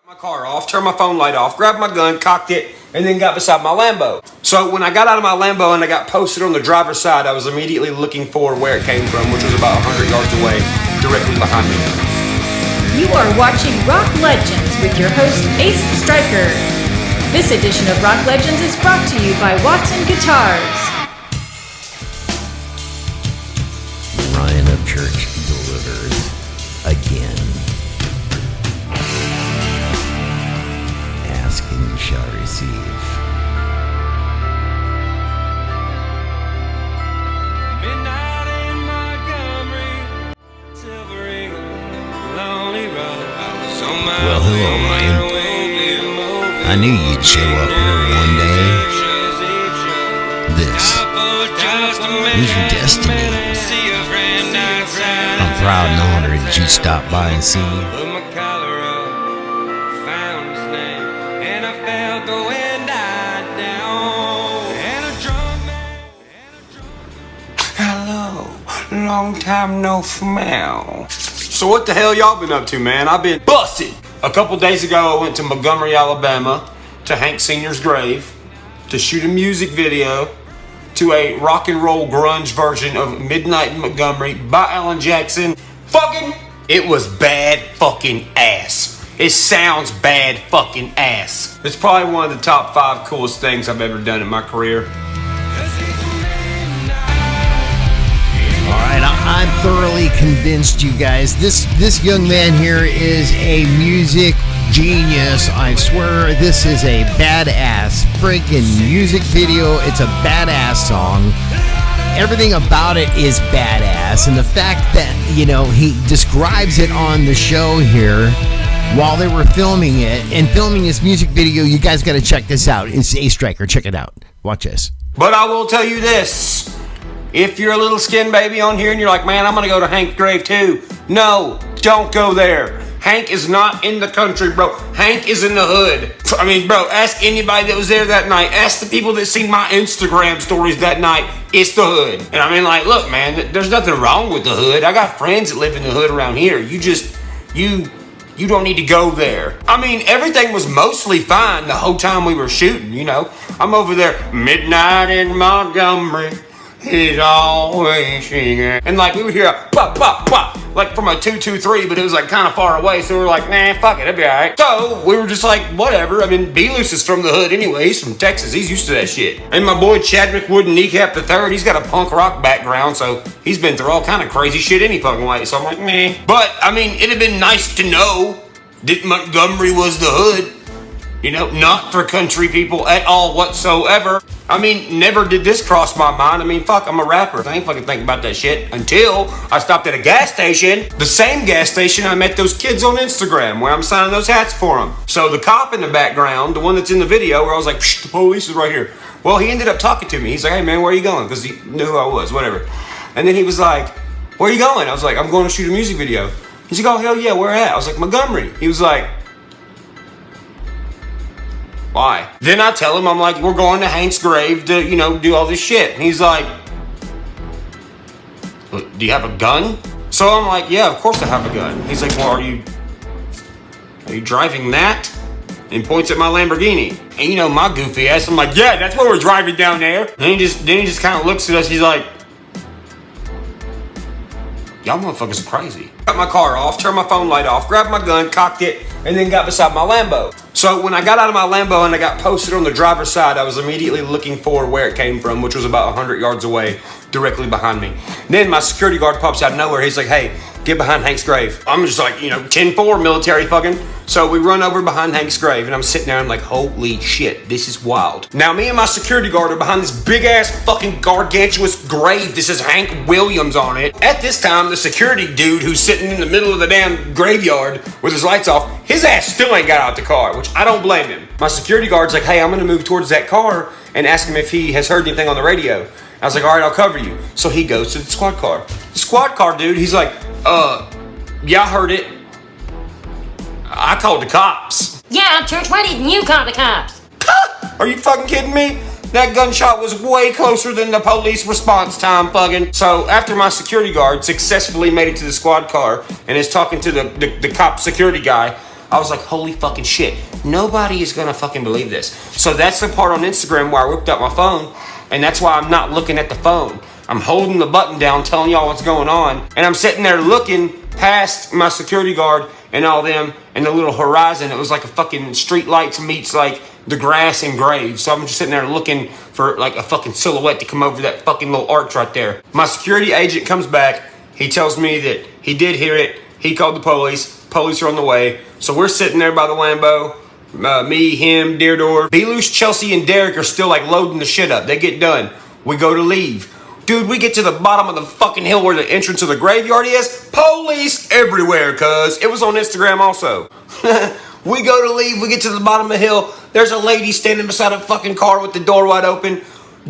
My car off, turned my phone light off, grabbed my gun, cocked it, and then got beside my Lambo. So when I got out of my Lambo and I got posted on the driver's side, I was immediately looking for where it came from, which was about 100 yards away, directly behind me. You are watching Rock Legends with your host, Ace Stryker. This edition of Rock Legends is brought to you by Watson Guitars. Ryan Upchurch delivers again. Ask and you shall receive. Midnight in Montgomery, Silver Eagle, Lonely Road. Well, hello, Ryan. I knew you'd show up here one day. This is your destiny. I'm proud and honored that you stopped by and see me. Put my collar up, found his name, and I felt the wind die down. And a drunk man. Hello, long time no smell. So what the hell y'all been up to, man? I've been busted. A couple days ago, I went to Montgomery, Alabama, to Hank Sr.'s grave, to shoot a music video to a rock and roll grunge version of Midnight in Montgomery by Alan Jackson. Fucking, it was bad fucking ass. It sounds bad fucking ass. It's probably one of the top 5 coolest things I've ever done in my career. Alright, I'm thoroughly convinced, you guys. This young man here is a music genius. I swear this is a badass freaking music video. It's a badass song. Everything about it is badass. And the fact that, you know, he describes it on the show here while they were filming it and filming this music video, you guys got to check this out. It's Ace Stryker. Check it out. Watch this. But I will tell you this. If you're a little skin baby on here and you're like, man, I'm going to go to Hank's grave too. No, don't go there. Hank is not in the country, bro. Hank is in the hood. I mean, bro, ask anybody that was there that night. Ask the people that seen my Instagram stories that night. It's the hood. And I mean, like, look, man, there's nothing wrong with the hood. I got friends that live in the hood around here. You don't need to go there. I mean, everything was mostly fine the whole time we were shooting, you know. I'm over there, midnight in Montgomery. He's always singing. And like we would hear a pop, pop, pop, like from a 223, but it was like kind of far away. So we were like, nah, fuck it, it'll be all right. So we were just like, whatever. I mean, B-Loose is from the hood anyway. He's from Texas. He's used to that shit. And my boy Chadwick Wooden Kneecap III, he's got a punk rock background. So he's been through all kind of crazy shit any fucking way. So I'm like, meh. But I mean, it'd have been nice to know that Montgomery was the hood. You know, not for country people at all whatsoever. I mean, never did this cross my mind. I mean, fuck, I'm a rapper. I ain't fucking thinking about that shit until I stopped at a gas station. The same gas station I met those kids on Instagram where I'm signing those hats for them. So the cop in the background, the one that's in the video where I was like, psh, the police is right here. Well, he ended up talking to me. He's like, hey man, where are you going? Because he knew who I was, whatever. And then he was like, where are you going? I was like, I'm going to shoot a music video. He's like, oh, hell yeah, where at? I was like, Montgomery. He was like, why? Then I tell him, I'm like, we're going to Hank's grave to, you know, do all this shit. And he's like, do you have a gun? So I'm like, yeah, of course I have a gun. He's like, well, are you driving that? And points at my Lamborghini. And you know, my goofy ass, I'm like, yeah, that's where we're driving down there. And then he just kind of looks at us, he's like, y'all motherfuckers are crazy. Got my car off, turned my phone light off, grabbed my gun, cocked it, and then got beside my Lambo. So when I got out of my Lambo and I got posted on the driver's side, I was immediately looking for where it came from, which was about 100 yards away, directly behind me. Then my security guard pops out of nowhere. He's like, hey, get behind Hank's grave. I'm just like, you know, 10-4 military fucking. So we run over behind Hank's grave and I'm sitting there and I'm like, holy shit, this is wild. Now me and my security guard are behind this big ass fucking gargantuous grave. This is Hank Williams on it. At this time, the security dude who's sitting in the middle of the damn graveyard with his lights off, his ass still ain't got out the car, which I don't blame him. My security guard's like, hey, I'm gonna move towards that car and ask him if he has heard anything on the radio. I was like, all right, I'll cover you. So he goes to the squad car. The squad car dude, he's like, yeah, I heard it. I called the cops. Yeah, Upchurch, why didn't you call the cops? Are you fucking kidding me? That gunshot was way closer than the police response time fucking. So after my security guard successfully made it to the squad car and is talking to the cop security guy, I was like, holy fucking shit. Nobody is gonna fucking believe this. So that's the part on Instagram where I whipped out my phone, and that's why I'm not looking at the phone. I'm holding the button down, telling y'all what's going on, and I'm sitting there looking past my security guard and all them, and the little horizon. It was like a fucking street lights meets like the grass and graves. So I'm just sitting there looking for like a fucking silhouette to come over that fucking little arch right there. My security agent comes back. He tells me that he did hear it. He called the police. Police are on the way. So we're sitting there by the Lambo. Me, him, Deardor, Belush, Chelsea, and Derek are still like loading the shit up. They get done. We go to leave. Dude, we get to the bottom of the fucking hill where the entrance of the graveyard is. Police everywhere, cuz. It was on Instagram also. We go to leave. We get to the bottom of the hill. There's a lady standing beside a fucking car with the door wide open.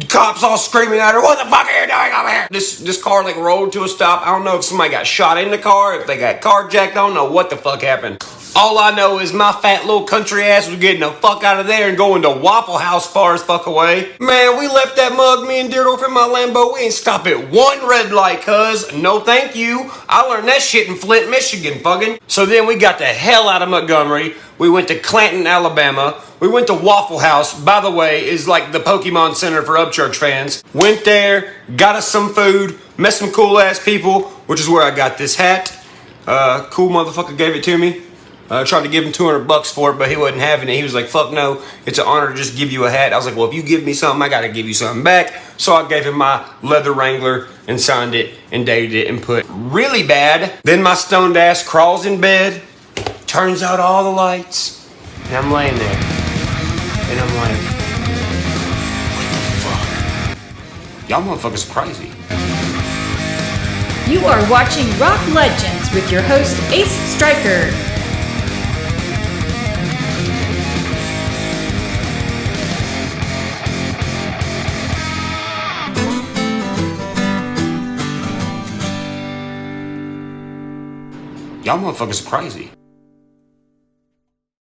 Cops all screaming at her, what the fuck are you doing over here? This car like rolled to a stop. I don't know if somebody got shot in the car, if they got carjacked. I don't know what the fuck happened. All I know is my fat little country ass was getting the fuck out of there and going to Waffle House far as fuck away. Man, we left that mug, me and Deardorf in my Lambo. We ain't stop at one red light, cuz. No thank you. I learned that shit in Flint, Michigan, fucking. So then we got the hell out of Montgomery. We went to Clanton, Alabama. We went to Waffle House, by the way, is like the Pokemon Center for Upchurch fans. Went there, got us some food, met some cool ass people, which is where I got this hat. Cool motherfucker gave it to me. Tried to give him $200 for it, but he wasn't having it. He was like, fuck no, it's an honor to just give you a hat. I was like, well, if you give me something, I gotta give you something back. So I gave him my leather Wrangler and signed it and dated it and put really bad. Then my stoned ass crawls in bed, turns out all the lights, and I'm laying there. And I'm like, what the fuck? Y'all motherfuckers crazy. You are watching Rock Legends with your host, Ace Stryker. Y'all motherfuckers crazy.